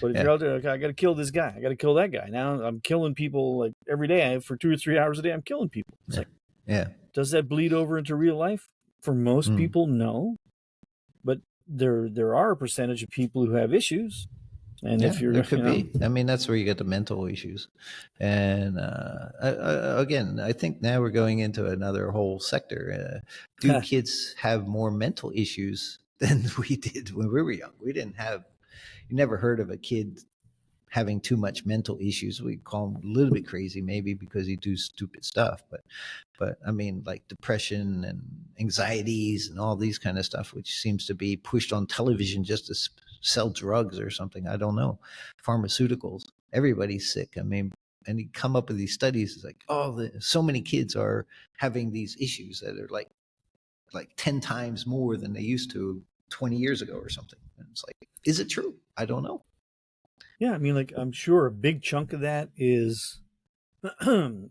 But if you're out there, okay, I got to kill this guy. I got to kill that guy. Now I'm killing people like every day. For 2 or 3 hours a day, I'm killing people. It's like, does that bleed over into real life? For most people, no. But there are a percentage of people who have issues. And if you're, there could be. I mean, that's where you get the mental issues. And again, I think now we're going into another whole sector. Do kids have more mental issues than we did when we were young? We didn't have. You never heard of a kid having too much mental issues. We call them a little bit crazy, maybe because he do stupid stuff. But I mean, like depression and anxieties and all these kind of stuff, which seems to be pushed on television just to sell drugs or something. I don't know. Pharmaceuticals. Everybody's sick. I mean, and you come up with these studies. It's like, so many kids are having these issues that are like 10 times more than they used to 20 years ago or something. And it's like, is it true? I don't know. Yeah, I mean, like, I'm sure a big chunk of that is, how do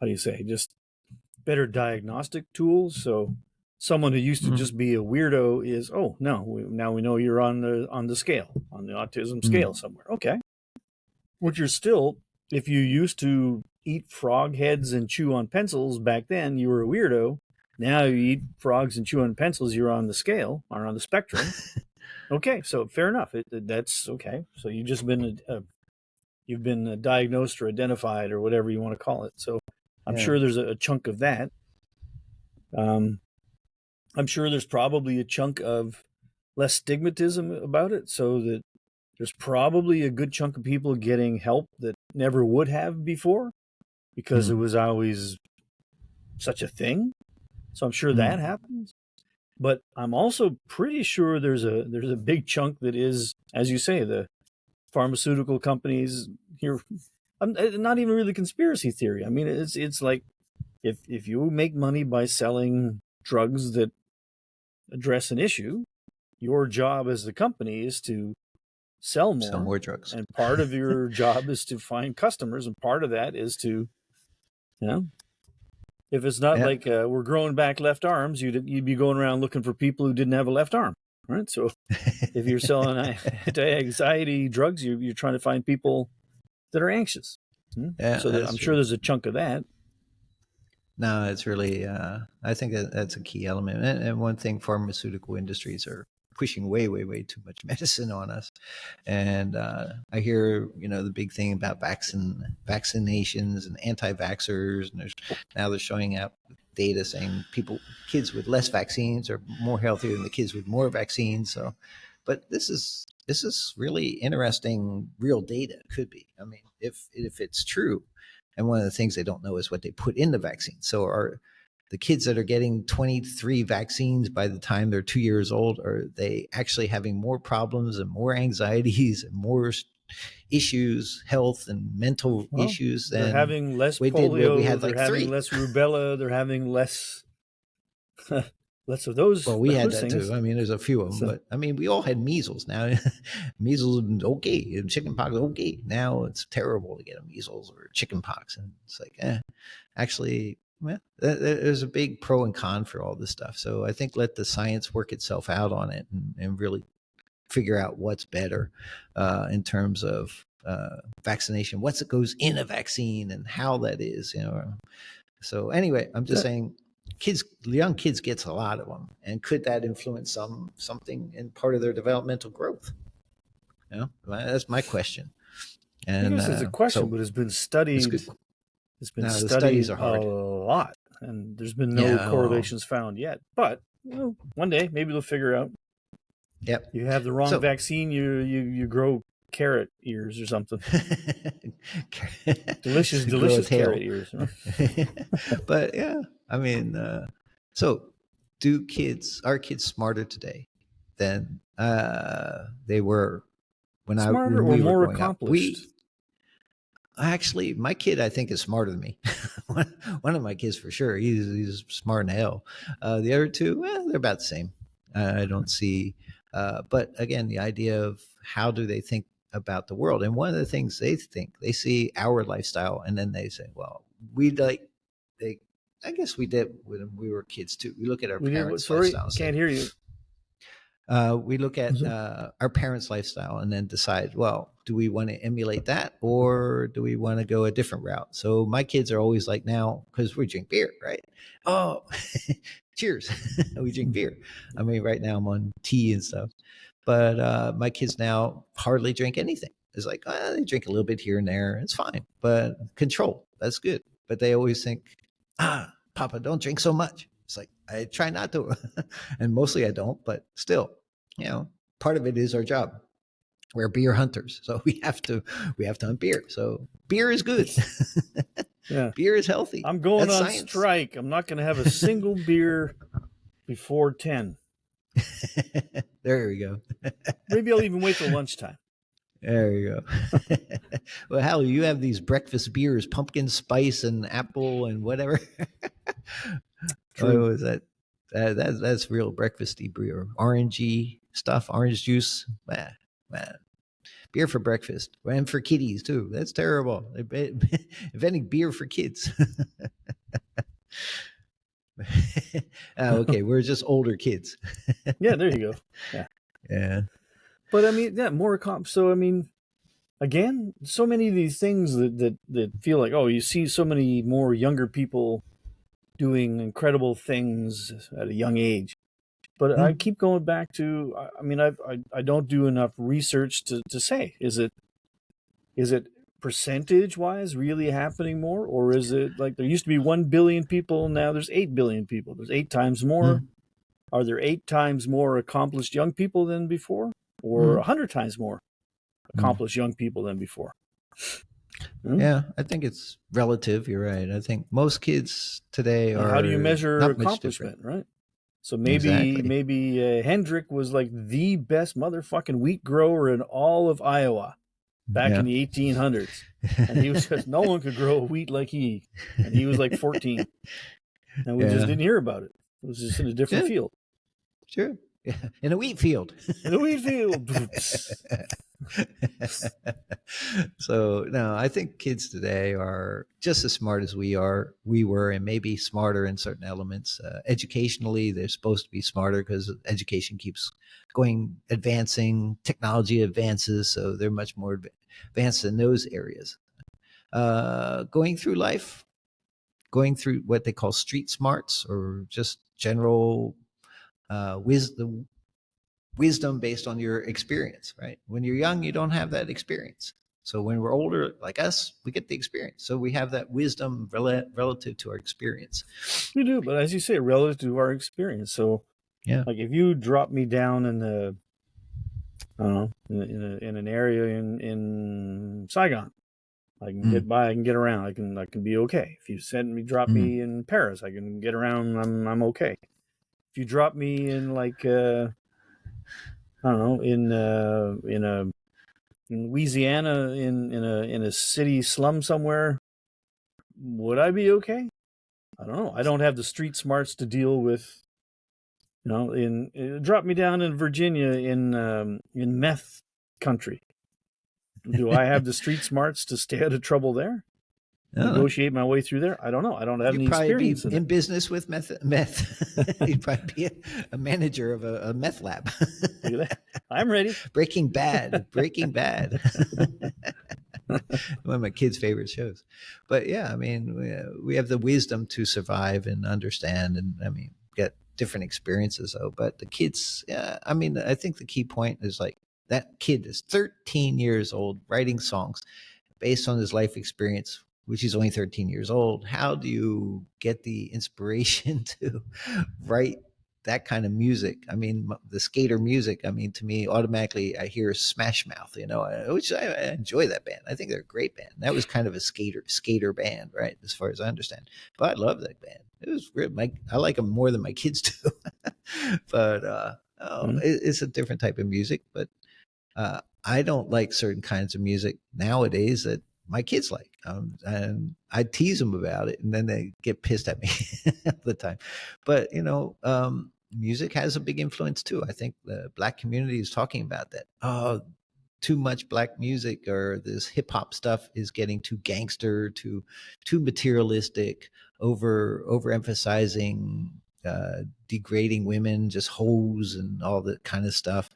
you say, just better diagnostic tools. So someone who used to just be a weirdo is, now we know you're on the scale, on the autism scale somewhere. Okay. Which you're still, if you used to eat frog heads and chew on pencils back then, you were a weirdo. Now you eat frogs and chew on pencils, you're on the scale or on the spectrum. Okay, so fair enough. That's okay. So you've just been you've been diagnosed or identified or whatever you want to call it. So I'm sure there's a chunk of that. I'm sure there's probably a chunk of less stigmatism about it, so that there's probably a good chunk of people getting help that never would have before because it was always such a thing. So I'm sure that happens. But I'm also pretty sure there's a big chunk that is, as you say, the pharmaceutical companies here. Not even really conspiracy theory. I mean, it's like if you make money by selling drugs that address an issue, your job as the company is to sell more drugs. And part of your job is to find customers, and part of that is to, if it's not like we're growing back left arms, you'd be going around looking for people who didn't have a left arm, right? So if you're selling anti-anxiety drugs, you're trying to find people that are anxious. So I'm sure there's a chunk of that. No, it's really, I think that's a key element. And one thing, pharmaceutical industries are pushing way, way, way too much medicine on us. And I hear, the big thing about vaccinations and anti-vaxxers, and now they're showing out data saying kids with less vaccines are more healthier than the kids with more vaccines. So, but this is really interesting, real data. It could be. I mean, if it's true. And one of the things they don't know is what they put in the vaccine. So are the kids that are getting 23 vaccines by the time they're 2 years old, are they actually having more problems and more anxieties and more issues, health and mental issues than they're having less polio, we had like they're having less rubella, they're having less less of those. Well, we had that too. I mean, there's a few of them, but I mean, we all had measles. Now, measles, okay, and chickenpox, okay. Now it's terrible to get a measles or chickenpox, and it's like, actually, there's a big pro and con for all this stuff. So I think let the science work itself out on it and really figure out what's better in terms of vaccination, what goes in a vaccine, and how that is. So anyway, I'm just saying. Young kids gets a lot of them, and could that influence something in part of their developmental growth? That's my question. And I guess it's a question, but it's been studied. It's been studied a lot. and there's been no Yeah. correlations found yet. But one day maybe they'll figure out. Yep. You have the wrong So vaccine, you grow carrot ears or something. delicious grow a tail. carrot ears. But yeah, I mean, so do are kids smarter today than they were Smarter when or we were more growing up? accomplished? Actually, my kid, I think, is smarter than me. One of my kids, for sure, he's smart in hell. The other two, they're about the same. I don't see. But again, the idea of how do they think about the world, and one of the things they see our lifestyle, and then they say, "Well, we like they." I guess we did when we were kids too. We look at our parents' lifestyle. And Can't hear you. we look at our parents' lifestyle and then decide, well, do we want to emulate that or do we want to go a different route? So my kids are always like now, because we drink beer, right? Oh, cheers. We drink beer. I mean, right now I'm on tea and stuff. But my kids now hardly drink anything. It's like, they drink a little bit here and there. It's fine. But control, that's good. But they always think, Papa, don't drink so much. It's like, I try not to. And mostly I don't, but still, part of it is our job. We're beer hunters. So we have to hunt beer. So beer is good. Yeah. Beer is healthy. I'm going on strike. I'm not going to have a single beer before 10. There we go. Maybe I'll even wait till lunchtime. There you go. Well, hell, you have these breakfast beers, pumpkin spice and apple and whatever. True. What was that? That's real breakfasty beer. Orangey stuff, orange juice. Man. Beer for breakfast. And for kiddies, too. That's terrible. Inventing beer for kids. Okay, we're just older kids. Yeah, there you go. Yeah. But I mean, more so I mean, again, so many of these things that feel like, you see so many more younger people doing incredible things at a young age. But I keep going back to, I mean, I don't do enough research to say, is it percentage wise really happening more, or is it like there used to be 1 billion people, now there's 8 billion people, there's 8 times more? Are there 8 times more accomplished young people than before, or 100 times more accomplished young people than before? Yeah, I think it's relative. You're right. I think most kids today are. How do you measure accomplishment, right? So maybe Hendrick was like the best motherfucking wheat grower in all of Iowa back in the 1800s, and he was just, no one could grow wheat like he, and he was like 14, and we just didn't hear about it. It was just in a different field. Sure. Yeah. In a wheat field. So no, I think kids today are just as smart as we were, and maybe smarter in certain elements. Educationally, they're supposed to be smarter because education keeps advancing, technology advances, so they're much more advanced in those areas. Going through life, going through what they call street smarts, or just general wisdom based on your experience, right? When you're young, you don't have that experience. So when we're older, like us, we get the experience. So we have that wisdom relative to our experience. We do, but as you say, relative to our experience. So yeah, like if you drop me down in the, I don't know, in an area in Saigon, I can get by, I can get around, I can be okay. If you drop me in Paris, I can get around, I'm okay. If you drop me in like I don't know, in Louisiana, in a city slum somewhere, would I be okay? I don't know. I don't have the street smarts to deal with. Drop me down in Virginia in meth country. Do I have the street smarts to stay out of trouble there? Negotiate my way through there? I don't know. I don't have any experience in business with meth. You'd probably be a manager of a meth lab. Look at that. I'm ready. Breaking Bad. One of my kids' favorite shows. But yeah, I mean, we have the wisdom to survive and understand, and I mean, get different experiences though. But the kids, I mean, I think the key point is like that kid is 13 years old writing songs based on his life experience she's only 13 years old. How do you get the inspiration to write that kind of music? I mean, the skater music, I mean, to me, automatically I hear Smash Mouth, which I enjoy that band. I think they're a great band. That was kind of a skater band, right? As far as I understand. But I love that band. It was great. I like them more than my kids do. But it's a different type of music. But I don't like certain kinds of music nowadays that my kids like. And I tease them about it, and then they get pissed at me all the time. But, music has a big influence too. I think the Black community is talking about that. Oh, too much Black music, or this hip hop stuff is getting too gangster, too materialistic, overemphasizing, degrading women, just hoes and all that kind of stuff.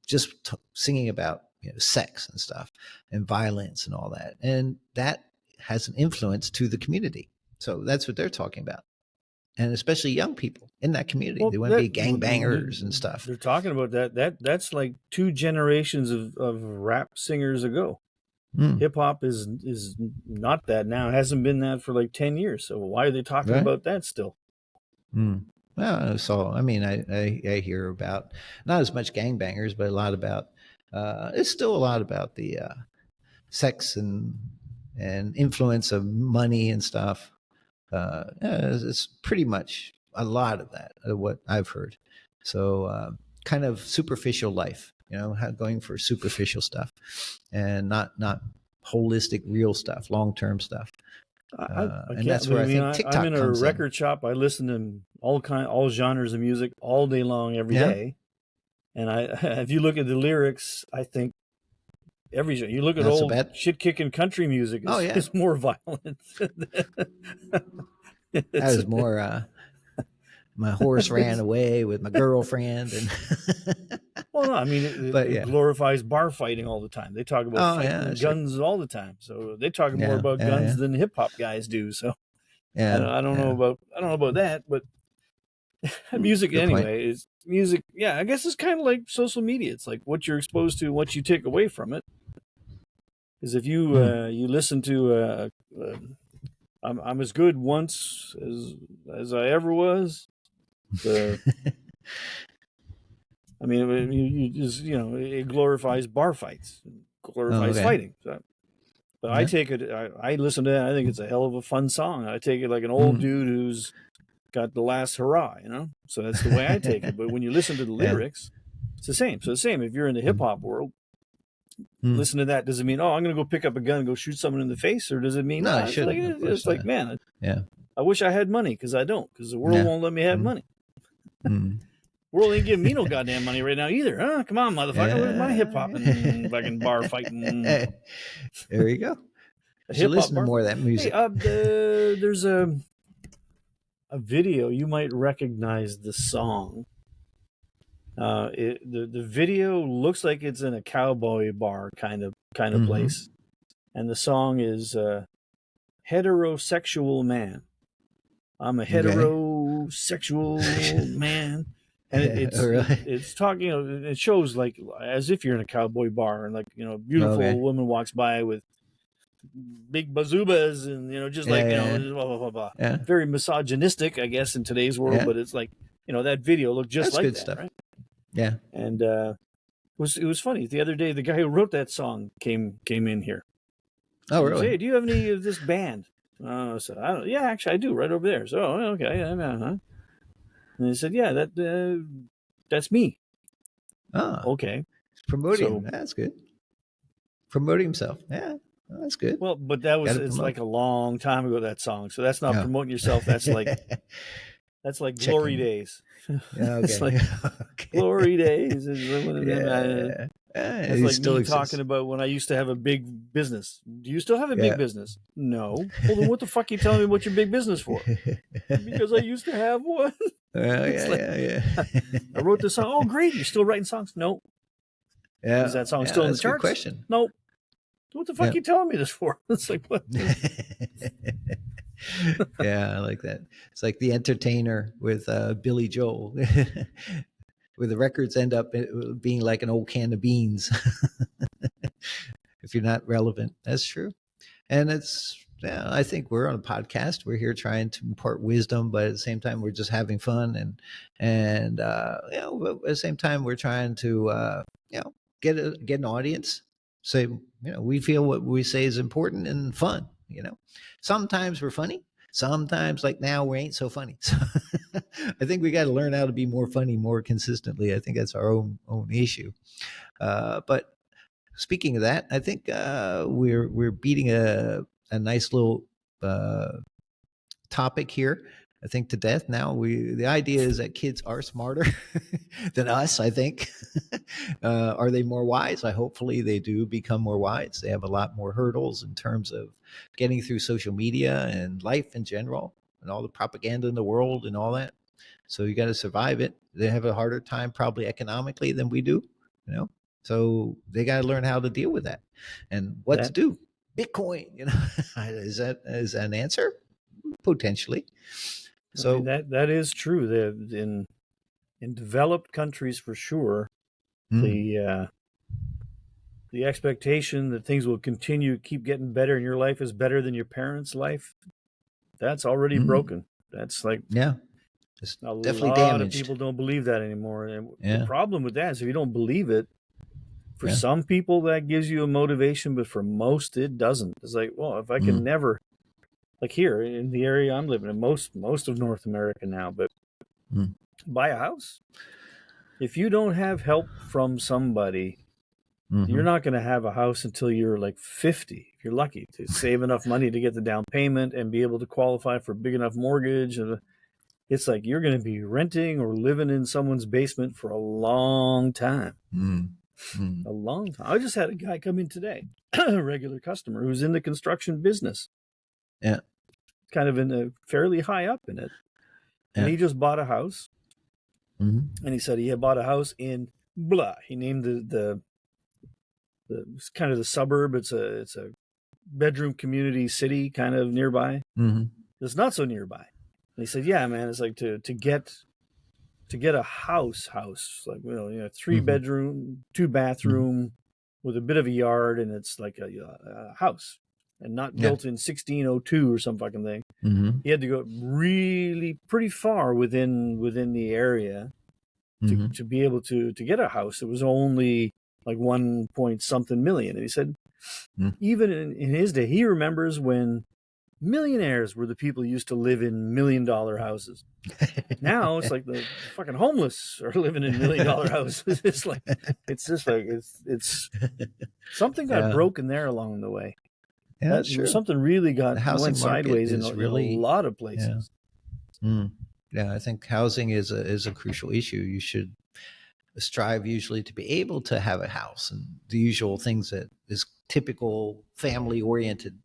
Just singing about sex and stuff and violence and all that, and that has an influence to the community. So that's what they're talking about, and especially young people in that community. They want to be gangbangers and stuff. They're talking about that's like 2 generations of rap singers ago. Hip hop is not that now. It hasn't been that for like 10 years. So why are they talking about that still? Well, so I mean, I hear about not as much gangbangers, but a lot about it's still a lot about the sex and influence of money and stuff. It's pretty much a lot of that, what I've heard. So kind of superficial life, going for superficial stuff, and not holistic, real stuff, long-term stuff. And that's where I think TikTok I'm in a comes record shop. I listen to all genres of music all day long, every day. And if you look at the lyrics, I think you look at old shit-kicking country music, it's more violent. That was more, my horse ran away with my girlfriend. And well, no, I mean, it glorifies bar fighting all the time. They talk about guns all the time. So they talk more about guns than hip-hop guys do. So I don't know about that, but music anyway is music. Yeah, I guess it's kind of like social media. It's like what you're exposed to, what you take away from it. Because if you you listen to I'm as good once as I ever was. I mean, you just it glorifies bar fights, glorifies fighting. So, but I take it. I listen to it. I think it's a hell of a fun song. I take it like an old dude who's got the last hurrah, So that's the way I take it. But when you listen to the lyrics, it's the same. So the same. If you're in the hip hop world, listen to that. Does it mean, I'm going to go pick up a gun and go shoot someone in the face, or does it mean no? It's like, man, I wish I had money, because I don't, because the world won't let me have money. World ain't giving me no goddamn money right now either. Huh? Come on, motherfucker. Where's my hip hop and fucking bar fighting? There you go. You listen to more of that music. Hey, there's a video. You might recognize the song. The video looks like it's in a cowboy bar kind of place, and the song is "Heterosexual Man." I'm a heterosexual man, and it's talking. It shows like as if you're in a cowboy bar, and like beautiful woman walks by with big bazubas, and just like blah blah blah blah. Yeah. Very misogynistic, I guess, in today's world. But it's like that video looked just like that, stuff. Right? Yeah, and it was funny. The other day, the guy who wrote that song came in here. Oh, really? Said, hey, do you have any of this band? I said, I don't. Yeah, actually, I do. Right over there. So, okay, And he said, yeah, that's me. Oh, okay. He's promoting. That's good. Promoting himself. Yeah, that's good. Well, but it's like a long time ago, that song. So that's not promoting yourself. That's like glory days. It's like glory days. It's like me talking about when I used to have a big business. Do you still have a big business? No. Well, then what the fuck are you telling me about your big business for? Because I used to have one. I wrote this song. Oh, great. You're still writing songs? No. Yeah. Is that song still in the charts? Good question. Nope. What the fuck are you telling me this for? It's like, what? Yeah, I like that. It's like The Entertainer with Billy Joel, where the records end up being like an old can of beans if you're not relevant. That's true. And yeah, I think we're on a podcast. We're here trying to impart wisdom, but at the same time, we're just having fun, and at the same time, we're trying to get an audience. Say, we feel what we say is important and fun. Sometimes we're funny. Sometimes, like now, we ain't so funny. So I think we got to learn how to be more funny more consistently. I think that's our own issue. But speaking of that, I think we're beating a nice little topic here. I think to death. Now the idea is that kids are smarter than us. I think. Are they more wise? Hopefully they do become more wise. They have a lot more hurdles in terms of getting through social media and life in general, and all the propaganda in the world and all that. So you got to survive it. They have a harder time probably economically than we do. So they got to learn how to deal with that and what to do. Bitcoin, is that an answer? Potentially. So that is true. In developed countries, for sure, the expectation that things will continue, keep getting better, and your life is better than your parents' life, that's already broken. That's like, it's a definitely lot damaged. of people don't believe that anymore. And the problem with that is if you don't believe it, for some people that gives you a motivation, but for most it doesn't. It's like, well, if I can never, like here in the area I'm living in, most of North America now, but buy a house. If you don't have help from somebody, you're not going to have a house until you're like 50. If you're lucky to save enough money to get the down payment and be able to qualify for a big enough mortgage. And it's like you're going to be renting or living in someone's basement for a long time. A long time. I just had a guy come in today, a regular customer who's in the construction business. Yeah. Kind of fairly high up in it. And he just bought a house. And he said he had bought a house in blah. He named the kind of the suburb. It's a bedroom community city kind of nearby. It's not so nearby. And he said, yeah, man, it's like to get a house, like, 3 bedroom, 2 bathroom with a bit of a yard. And it's like a house and not built in 1602 or some fucking thing. He had to go really pretty far within the area to be able to get a house. It was only like 1 point something million. And he said, even in his day, he remembers when millionaires were the people who used to live in $1 million houses. Now it's like the fucking homeless are living in $1 million houses. It's something got broken there along the way. Yeah, sure. Something really went sideways in a lot of places. Yeah, I think housing is a crucial issue. You should strive usually to be able to have a house and the usual things that is typical family oriented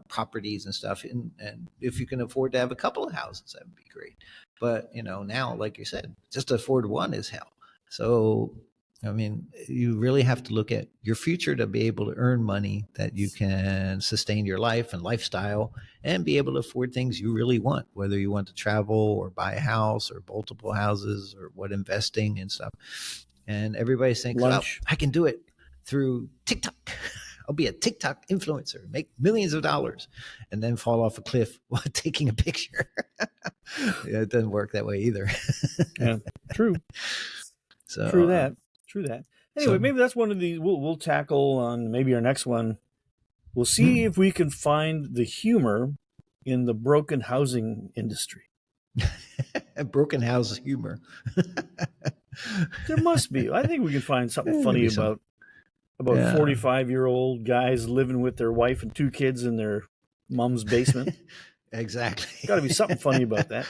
properties and stuff. And if you can afford to have a couple of houses, that would be great. But now, like you said, just to afford one is hell. So I mean, you really have to look at your future to be able to earn money that you can sustain your life and lifestyle and be able to afford things you really want, whether you want to travel or buy a house or multiple houses or what investing and stuff. And everybody thinks, oh, I can do it through TikTok. I'll be a TikTok influencer, make millions of dollars, and then fall off a cliff while taking a picture. It doesn't work that way either. Yeah, true. So True that. Anyway, maybe that's one of these we'll tackle on maybe our next one. We'll see if we can find the humor in the broken housing industry. Broken house humor. There must be. I think we can find something funny about 45-year-old guys living with their wife and 2 kids in their mom's basement. Exactly. Got to be something funny about that.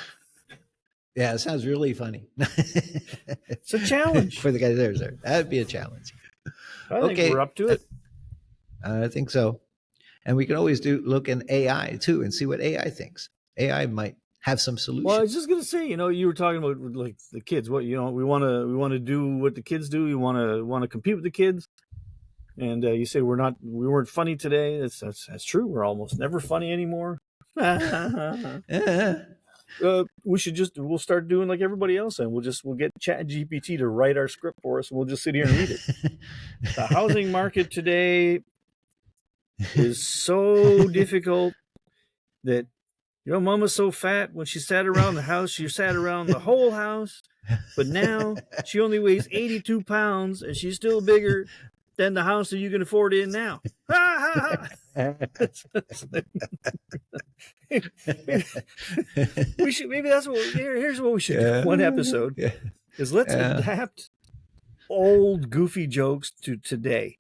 Yeah, it sounds really funny. It's a challenge for the guys there. That'd be a challenge. I think we're up to it. I think so. And we can always look in AI too and see what AI thinks. AI might have some solutions. Well, I was just gonna say, you were talking about like the kids. What we want to do what the kids do. We want to compete with the kids. And you say we weren't funny today. That's true. We're almost never funny anymore. We'll start doing like everybody else, and we'll get ChatGPT to write our script for us, and we'll just sit here and read it. The housing market today is so difficult that your mom was so fat when she sat around the house, she sat around the whole house. But now she only weighs 82 pounds and she's still bigger than the house that you can afford in now. We should, maybe that's what, here's what we should do. One episode is let's adapt old goofy jokes to today.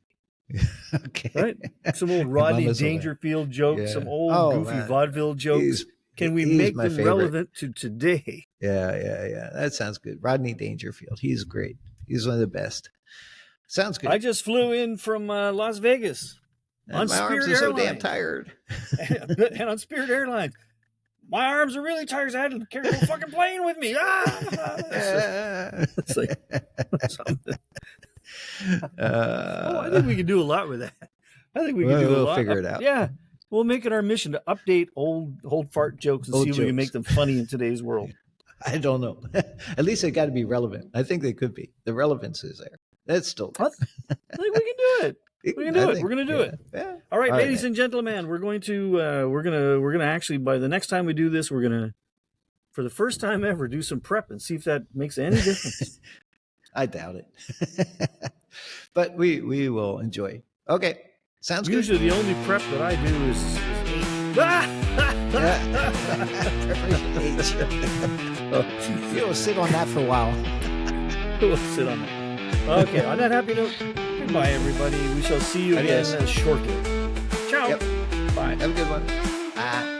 Okay. Right? Some old Rodney Dangerfield jokes, some old goofy vaudeville jokes. Can we make them relevant to today? Yeah. That sounds good. Rodney Dangerfield. He's great. He's one of the best. Sounds good. I just flew in from Las Vegas on my Spirit arms are so damn tired. and on Spirit Airlines. My arms are really tired. I had to carry the fucking plane with me. It's like something. I think we can do a lot with that. I think we can do a lot. We'll figure it out. Yeah. We'll make it our mission to update old fart jokes and see if we can make them funny in today's world. I don't know. At least they got to be relevant. I think they could be. The relevance is there. That's still there. I think we can do it. We can do it. We're going to do it. Yeah. All right, ladies and gentlemen, we're going to we're gonna actually, by the next time we do this, we're gonna, for the first time ever, do some prep and see if that makes any difference. I doubt it. But we will enjoy. Okay. Sounds good. Usually the only prep that I do is Preparation H. You'll sit on that for a while. We'll sit on that. Okay, on that happy note, goodbye, everybody. We shall see you again shortly. Ciao. Yep. Bye. Have a good one. Bye.